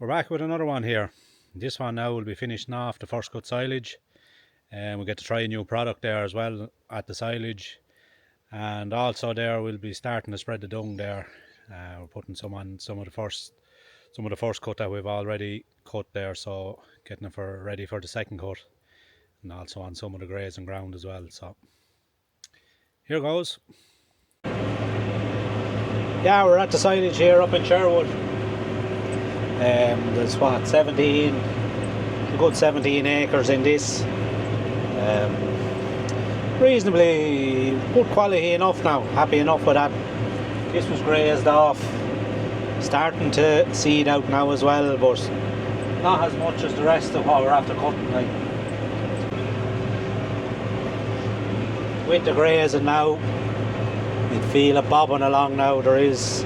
We're back with another one here. This one now will be finishing off the first cut silage, and we get to try a new product there as well at the silage. And also there we'll be starting to spread the dung there. We're putting some on some of the first cut that we've already cut there, so getting it ready for the second cut, and also on some of the grazing ground as well. So here goes. Yeah, we're at the silage here up in Sherwood. There's what, 17, a good 17 acres in this. Reasonably good quality enough now, happy enough with that. This was grazed off, starting to seed out now as well, but not as much as the rest of what we're after cutting. Like, with the grazing now, you'd feel it bobbing along now. There is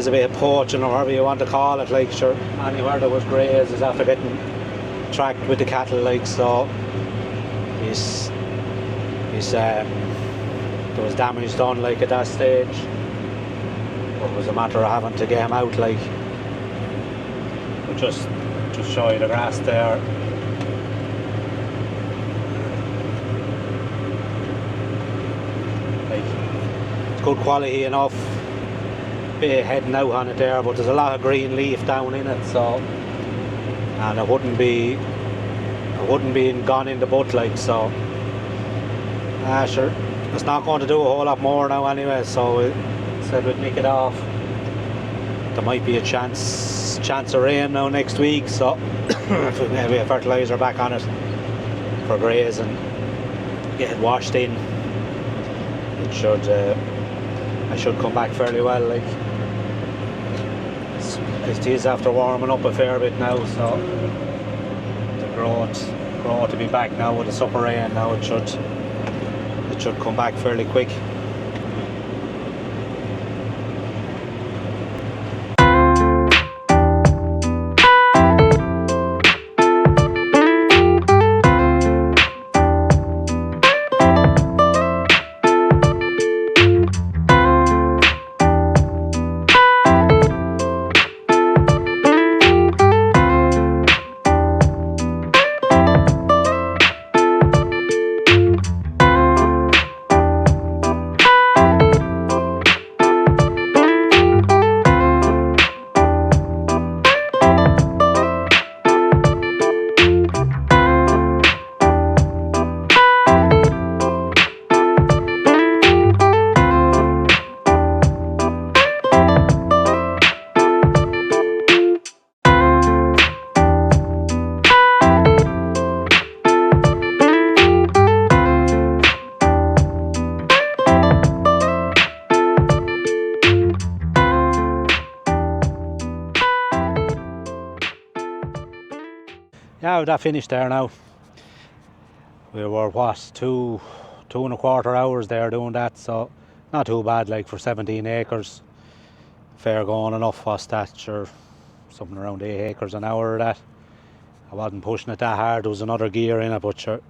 a bit of poaching, or whatever you want to call it, like, sure, anywhere there was graze is after getting tracked with the cattle, like, so there was damage done, like, at that stage. It was a matter of having to get him out, like. But just show you the grass there. Like, it's good quality enough. Bit of heading out on it there, but there's a lot of green leaf down in it, so, and it wouldn't be gone in the butt, like, so. Sure, it's not going to do a whole lot more now anyway, so we said we'd nick it off. There might be a chance of rain now next week, so if we maybe a fertiliser back on it for graze and get it washed in, it should I should come back fairly well, like. It is after warming up a fair bit now, so the growth to be back now with the supper rain now, it should come back fairly quick. Yeah, that finished there now. We were what, two and a quarter hours there doing that, so not too bad, like, for 17 acres. Fair going enough. Was that, sure, something around 8 acres an hour of that. I wasn't pushing it that hard. There was another gear in it, but sure,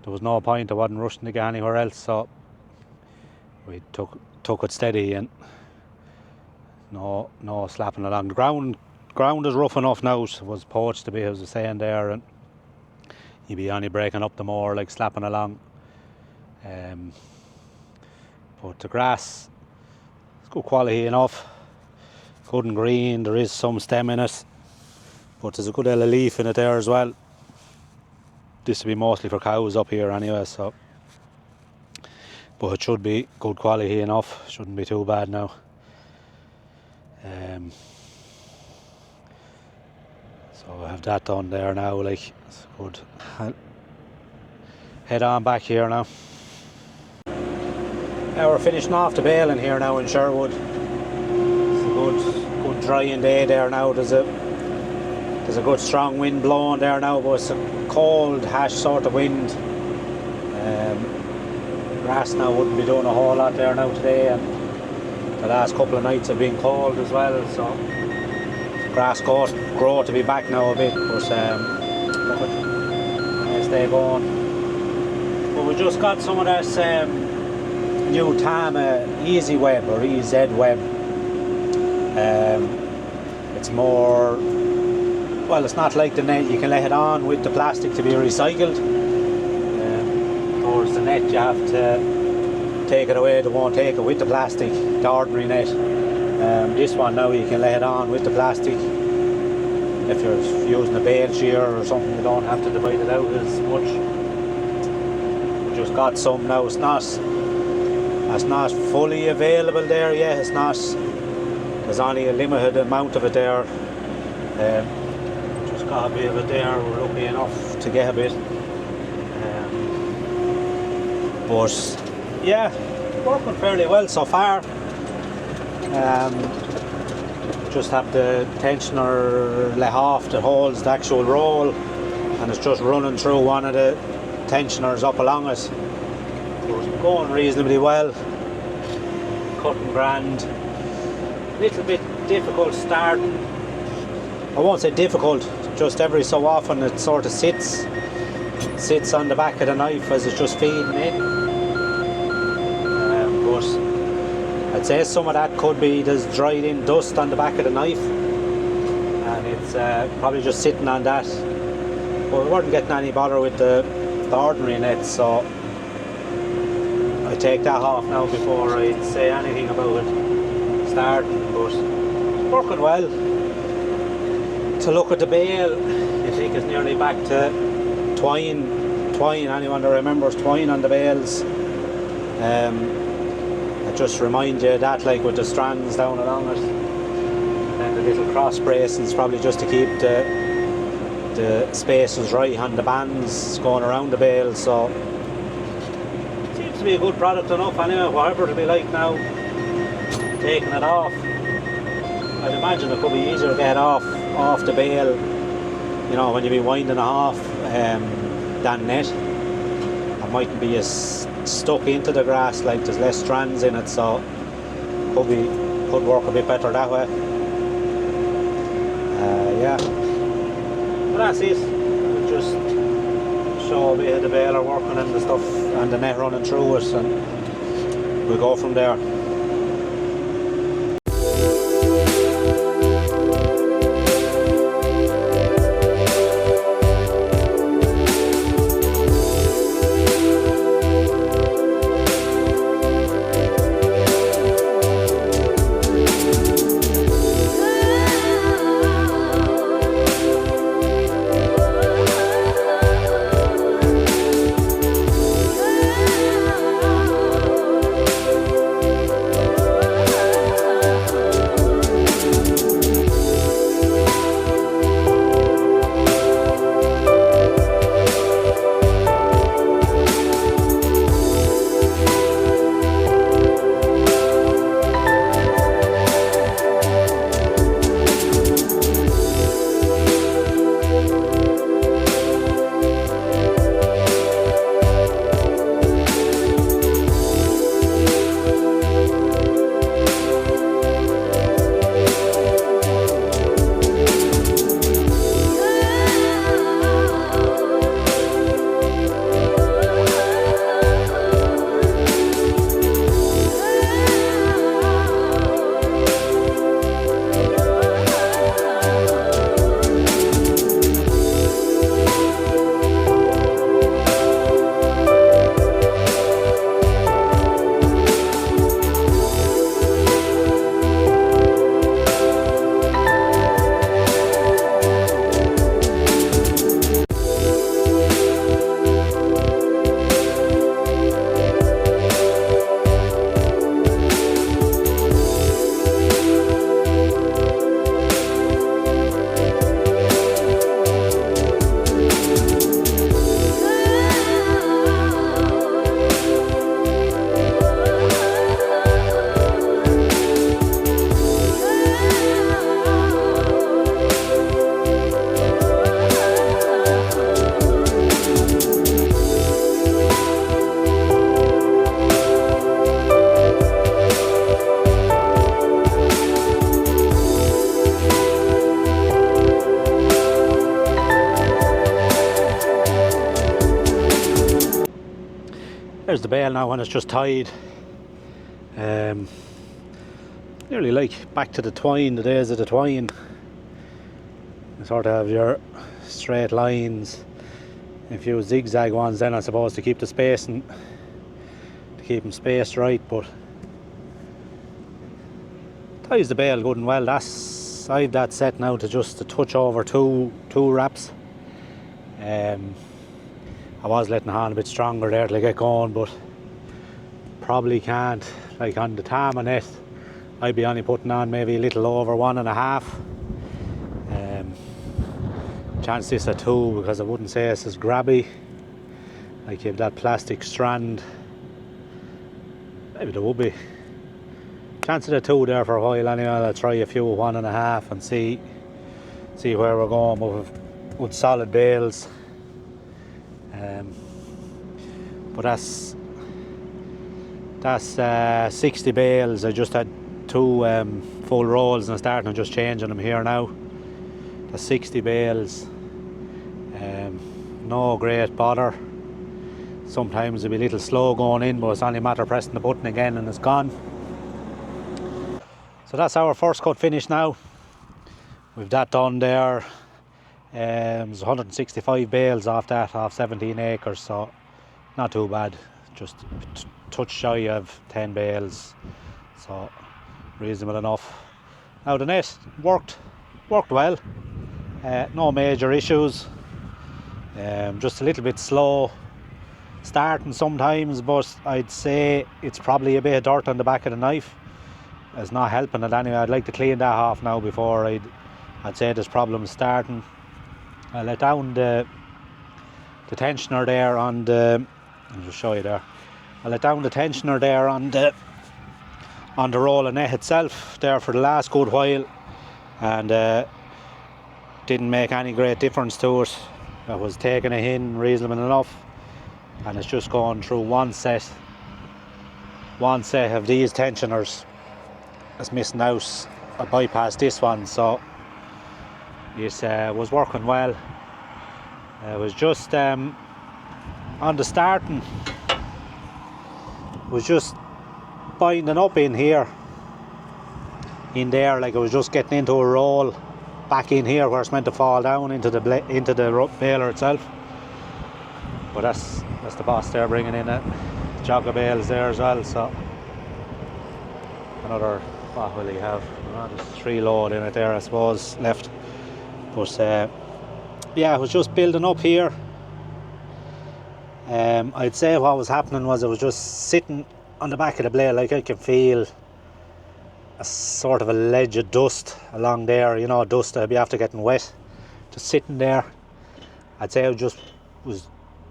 there was no point. I wasn't rushing to get anywhere else, so we took it steady and no slapping along. The ground is rough enough now. It was poached to be, as I was saying there, and you'd be only breaking up the moor, like, slapping along. But the grass is good quality enough, good and green. There is some stem in it, but there's a good deal of leaf in it there as well. This will be mostly for cows up here anyway, so, but it should be good quality enough. Shouldn't be too bad now. So I have that done there now, like, it's good. I'll head on back here now. Now we're finishing off the baling here now in Sherwood. It's a good drying day there now. There's a good strong wind blowing there now, but it's a cold hash sort of wind. Grass now wouldn't be doing a whole lot there now today, and the last couple of nights have been cold as well, so grass grow to be back now a bit, but stay going. But we just got some of this new Tama Easy Web or EZ Web. It's more, well, it's not like the net. You can let it on with the plastic to be recycled. Towards the net you have to take it away. They won't take it with the plastic, the ordinary net. This one now you can lay it on with the plastic. If you're using a bale shear or something, you don't have to divide it out as much. We just got some now. It's not fully available there yet. It's not. There's only a limited amount of it there. Just got a bit of it there. We're lucky enough to get a bit. But yeah, working fairly well so far. Just have the tensioner let off that holds the actual roll, and it's just running through one of the tensioners up along it. So it's going reasonably well, cutting grand. Little bit difficult starting. I won't say difficult, just every so often it sort of sits on the back of the knife as it's just feeding in. But I'd say some of that could be there's dried in dust on the back of the knife, and it's probably just sitting on that. But we weren't getting any bother with the ordinary net, so I take that off now before I say anything about it starting. But it's working well. To look at the bale, you think it's nearly back to twine. Anyone that remembers twine on the bales, it just reminds you of that, like with the strands down along it, and the little cross bracings probably just to keep the spaces right on the bands going around the bale. So it seems to be a good product enough anyway, whatever it'll be like now taking it off. I'd imagine it could be easier to get off the bale, you know, when you be winding it off, than net. It mightn't be as stuck into the grass, like there's less strands in it, so could work a bit better that way. Yeah, but that's it. We'll just show a bit of the baler working and the stuff and the net running through it, and we'll go from there. There's the bale now when it's just tied. Nearly like back to the twine, the days of the twine. You sort of have your straight lines, a few zigzag ones then I suppose to keep the spacing, to keep them spaced right, but ties the bale good and well. That's, I've that set now to just a touch over two wraps. I was letting on a bit stronger there to get going, but probably can't. Like on the Tama net, I'd be only putting on maybe a little over 1.5. Chance this at 2 because I wouldn't say it's as grabby. Like you have that plastic strand. Maybe there would be. Chance at 2 there for a while anyway. I'll try a few 1.5 and see where we're going with solid bales. But that's 60 bales. I just had 2 full rolls and I'm starting to just changing them here now. That's 60 bales. No great bother. Sometimes it'll be a little slow going in, but it's only a matter of pressing the button again and it's gone. So that's our first cut finished now. We've that done there. There's 165 bales off that, off 17 acres, so not too bad. Just a touch shy of 10 bales, so reasonable enough. Now the net worked well. No major issues. Just a little bit slow starting sometimes, but I'd say it's probably a bit of dirt on the back of the knife. It's not helping it anyway. I'd like to clean that off now before I'd say there's problems starting. I let down the tensioner there on the, I'll just show you there. I let down the tensioner there on the roller net itself there for the last good while, and didn't make any great difference to it. I was taking it in reasonable enough, and it's just going through one set of these tensioners. It's missing out. I bypassed this one, so it was working well. It was just on the starting, it was just binding up in there, like it was just getting into a roll back in here where it's meant to fall down into the baler itself. But that's the boss there bringing in a jog of bales there as well. So another, what will he have? There's 3 load in it there I suppose left. But yeah, it was just building up here. I'd say what was happening was it was just sitting on the back of the blade, like I can feel a sort of a ledge of dust along there, you know, dust that'd be after getting wet, just sitting there. I'd say I just was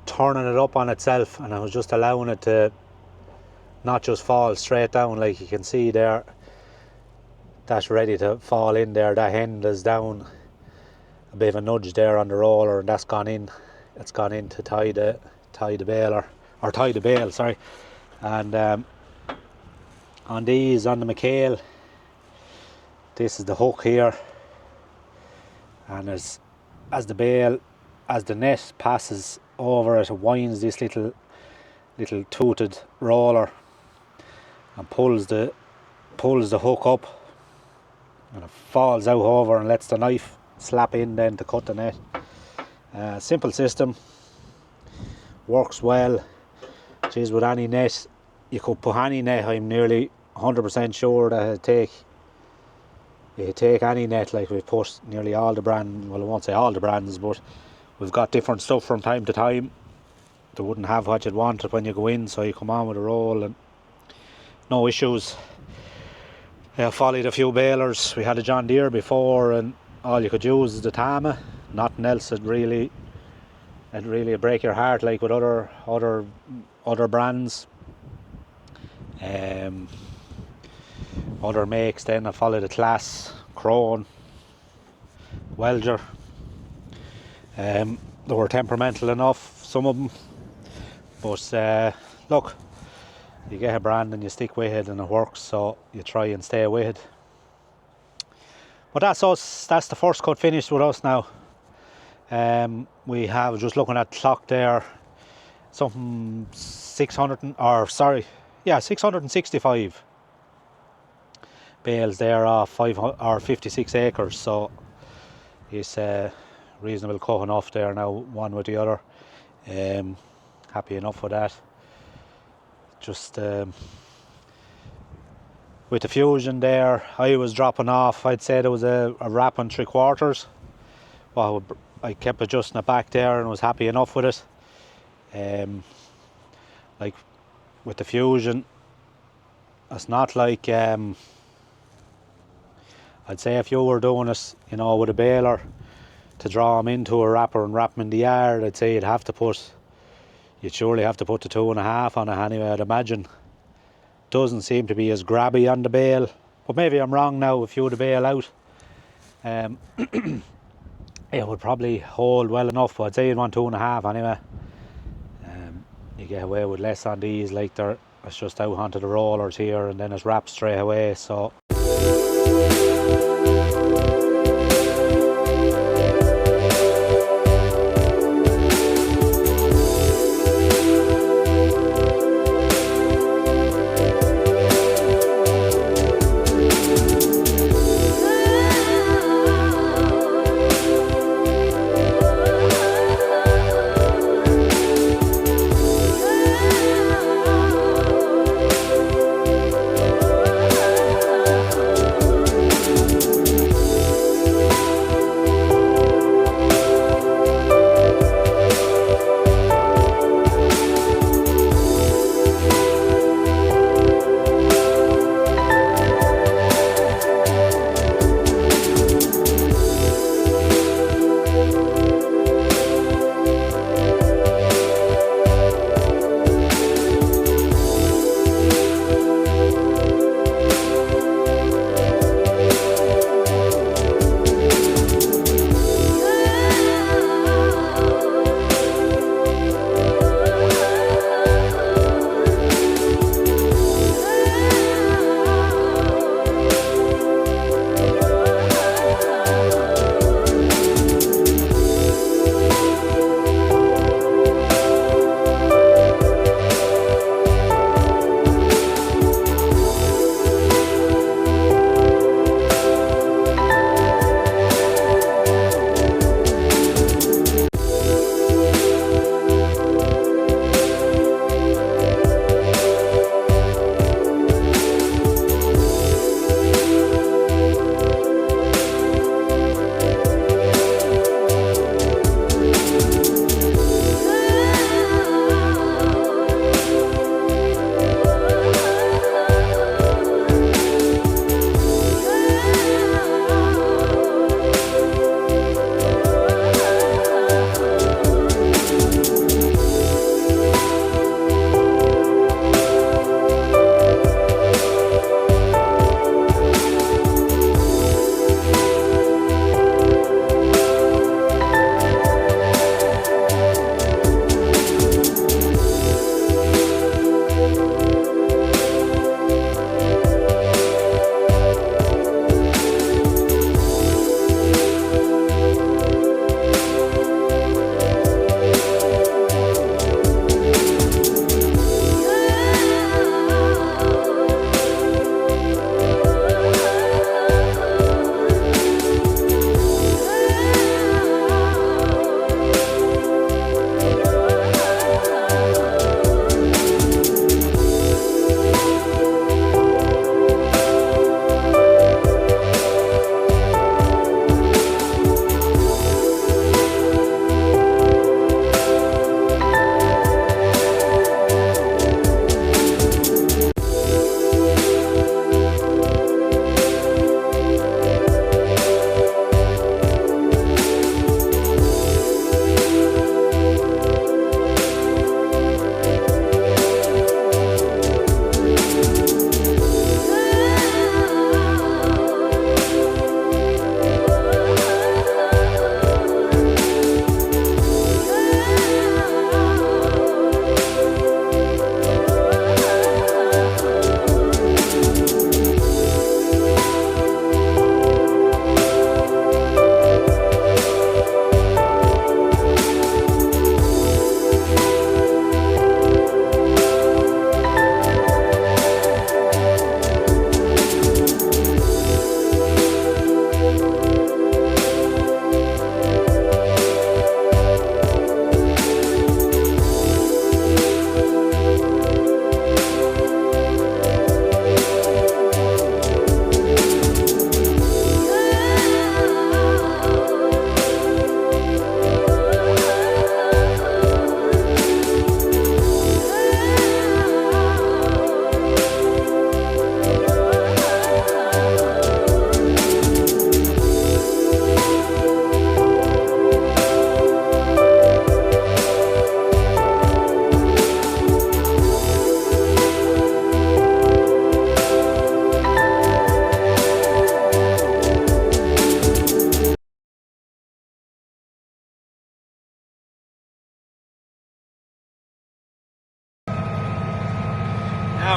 turning it up on itself, and I was just allowing it to not just fall straight down. Like you can see there, that's ready to fall in there. That end is down, a bit of a nudge there on the roller, and that's gone in. It's gone in to tie the bale, sorry. And on these, on the McHale, this is the hook here, and as the net passes over it winds this little tooted roller and pulls the hook up, and it falls out over and lets the knife slap in then to cut the net. Simple system, works well. Geez, with any net, you could put any net, I'm nearly 100% sure that you take any net. Like we've put nearly all the brands, well I won't say all the brands, but we've got different stuff from time to time. They wouldn't have what you'd wanted when you go in, so you come on with a roll and no issues. Followed a few balers. We had a John Deere before, and all you could use is the Tama. Nothing else would really break your heart like with other brands. Other makes then I followed the Class, Crone, Welger. They were temperamental enough, some of them, but look, you get a brand and you stick with it and it works, so you try and stay with it. But that's us. That's the first cut finished with us now. We have, just looking at the clock there, something 665 bales there off 56 acres. So He's reasonable cut enough there now, one with the other. Happy enough with that. Just with the fusion there, I was dropping off. I'd say there was a wrap and 3/4. Well, I kept adjusting it back there and was happy enough with it. Like with the fusion, it's not like I'd say if you were doing it, you know, with a baler to draw them into a wrapper and wrap them in the yard, I'd say you'd surely have to put the 2.5 on it anyway, I'd imagine. Doesn't seem to be as grabby on the bale, but maybe I'm wrong now. If you were to bale out, it would probably hold well enough, but I'd say you'd want 2.5 anyway. You get away with less on these, like it's just out onto the rollers here and then it's wrapped straight away, so.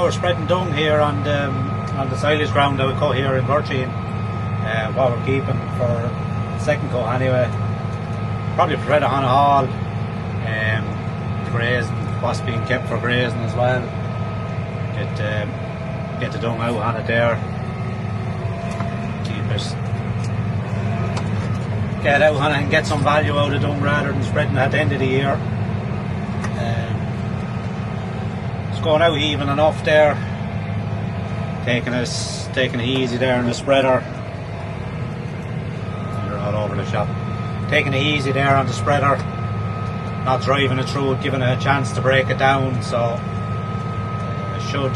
we're spreading dung here on the silage ground that we cut here in Bircheen. What we're keeping for the second cut anyway. Probably spread it on a haul. The grazing, what's being kept for grazing as well. Get the dung out on it there. Keep it. Get out on it and get some value out of dung rather than spreading it at the end of the year. It's going out even enough there. Taking it easy there in the spreader. You're all over the shop. Taking it easy there on the spreader. Not driving it through it, giving it a chance to break it down. So it should.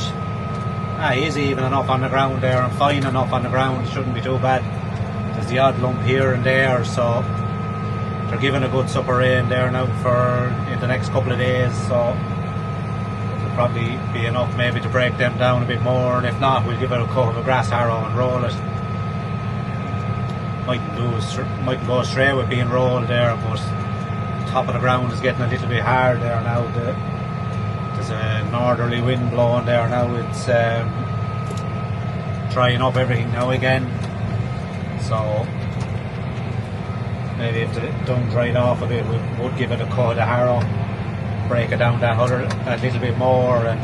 Is even enough on the ground there and fine enough on the ground. Shouldn't be too bad. There's the odd lump here and there, so they're giving a good supper rain there now for in the next couple of days. So it'll probably be enough maybe to break them down a bit more, and if not, we'll give it a cut of a grass harrow and roll it. Mightn't go straight with being rolled there, but the top of the ground is getting a little bit hard there now. There's a northerly wind blowing there now. It's drying up everything now again. So maybe if the dung dried off a bit, we would give it a cut of the harrow, break it down that little bit more, and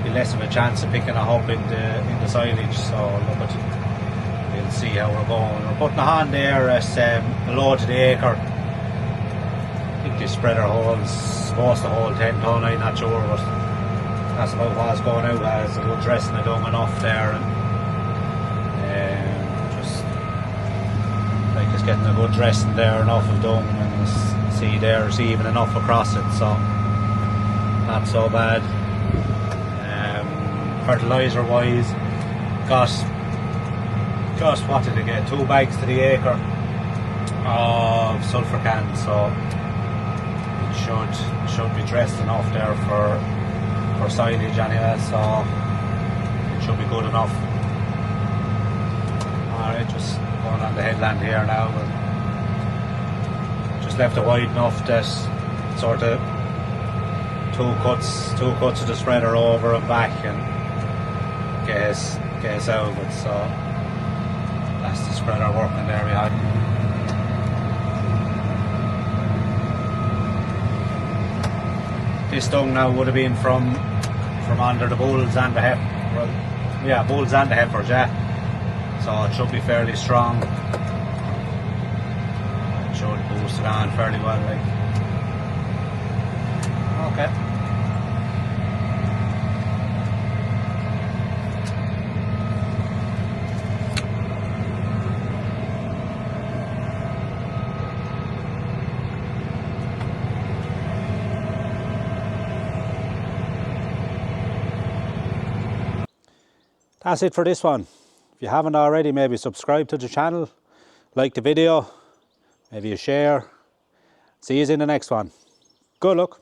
be less of a chance of picking it up in the silage. So look at, we'll see how we're going. We're putting it on there at below to the acre. I think this spreader holds supposed to hold 10 tonne, I'm not sure, but that's about what's going out as. A good dressing of dung enough there, and just like it's getting a good dressing there, enough of dung, and see there it's even enough across it, so not so bad. Fertiliser wise, got what did I get? 2 bags to the acre of sulphur cans, so it should be dressed enough there for silage anyway, so it should be good enough. Alright, just going on the headland here now, and just left it wide enough that sort of two cuts of the spreader over and back, and get us out of it. So that's the spreader working there behind. This dung now would have been from under the bulls and the heifers. Well, yeah, bulls and the heifers, yeah. So it should be fairly strong. It should boost it on fairly well, like. Okay. That's it for this one. If you haven't already, maybe subscribe to the channel, like the video, maybe a share. See you in the next one. Good luck.